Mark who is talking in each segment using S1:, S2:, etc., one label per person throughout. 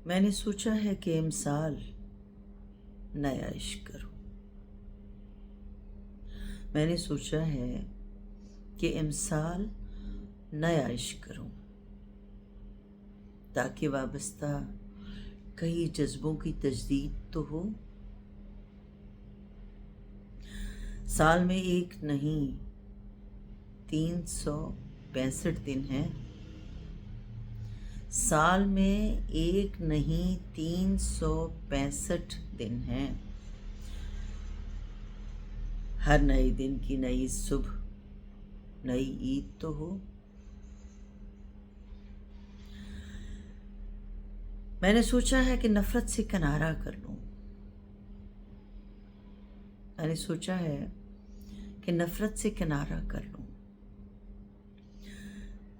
S1: मैंने सोचा है कि इमसाल नया इश्क करूं। मैंने सोचा है कि इमसाल नया इश्क करूं, ताकि वाबस्ता कई जज्बों की तजदीद तो हो। साल में एक नहीं 365 दिन हैं। साल में एक नहीं 365 दिन हैं। हर नए दिन की नई सुबह नई ईद तो हो। मैंने सोचा है कि नफरत से किनारा कर लूं। मैंने सोचा है कि नफरत से किनारा कर लूं,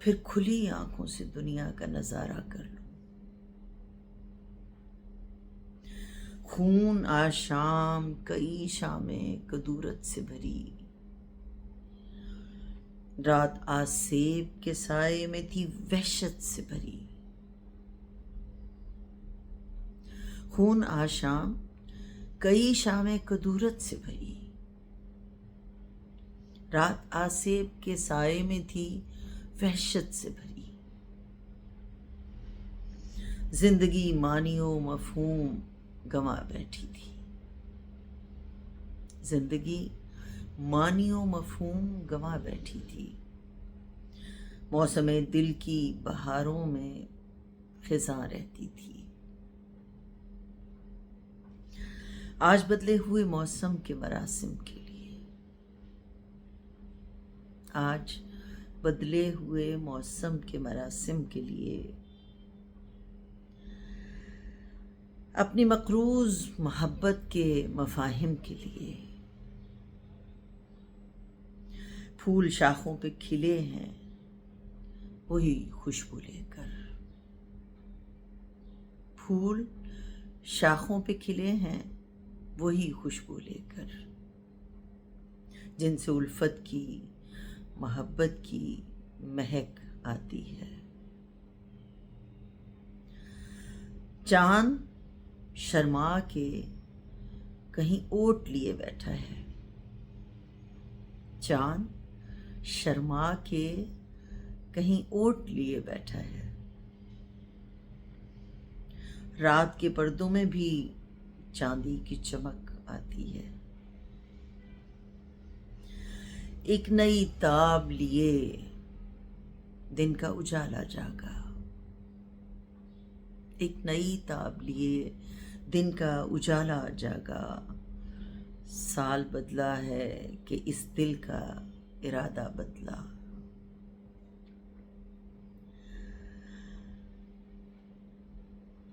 S1: फिर खुली आंखों से दुनिया का नजारा कर लूं। खून आज शाम कई शामें कदूरत से भरी, रात आज सेब के साए में थी वहशत से भरी। खून आज शाम कई शामें कदूरत से भरी, रात आज सेब के साए में थी वहशत से भरी। जिंदगी मानियो मफहूम गंवा बैठी थी। जिंदगी मानियो मफहूम गंवा बैठी थी। मौसमे दिल की बहारों में खिज़ां रहती थी। आज बदले हुए मौसम के मरासिम के लिए, आज बदले हुए मौसम के मरासिम के लिए, अपनी मकरूज मोहब्बत के मफाहिम के लिए, फूल शाखों पे खिले हैं वही खुशबू लेकर। फूल शाखों पे खिले हैं वही खुशबू लेकर, जिनसे उल्फत की मोहब्बत की महक आती है। चांद शर्मा के कहीं ओट लिए बैठा है। चांद शर्मा के कहीं ओट लिए बैठा है। रात के पर्दों में भी चांदी की चमक आती है। एक नई ताब लिए दिन का उजाला जागा। एक नई ताब लिए दिन का उजाला जागा। साल बदला है कि इस दिल का इरादा बदला।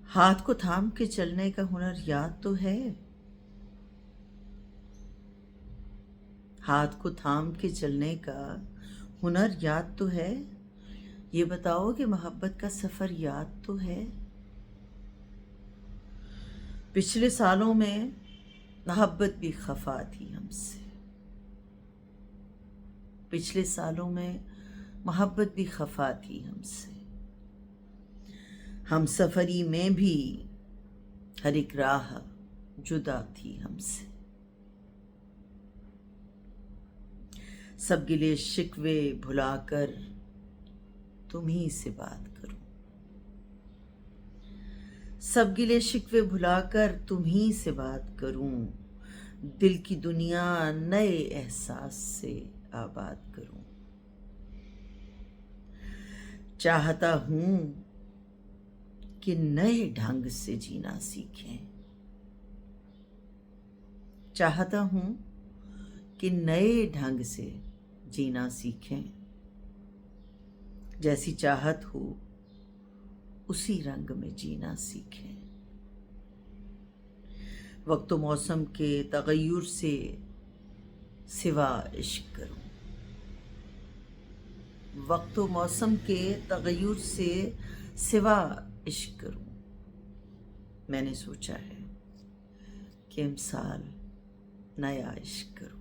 S1: हाथ को थाम के चलने का हुनर याद तो है। हाथ को थाम के चलने का हुनर याद तो है। ये बताओ कि मोहब्बत का सफर याद तो है। पिछले सालों में मोहब्बत भी खफा थी हमसे। पिछले सालों में मोहब्बत भी खफा थी हमसे। हम सफरी में भी हर एक राह जुदा थी हमसे। सब गिले शिकवे भुलाकर तुम ही से बात करूं। सब गिले शिकवे भुलाकर तुम ही से बात करूं। दिल की दुनिया नए एहसास से आबाद करूं। चाहता हूं कि नए ढंग से जीना सीखें। चाहता हूं कि नए ढंग से जीना सीखें। जैसी चाहत हो उसी रंग में जीना सीखें। वक्त व मौसम के तगय्युर से सिवा इश्क करूं। वक्त व मौसम के तगय्युर से सिवा इश्क करूं। मैंने सोचा है कि इमसाल नया इश्क करूं।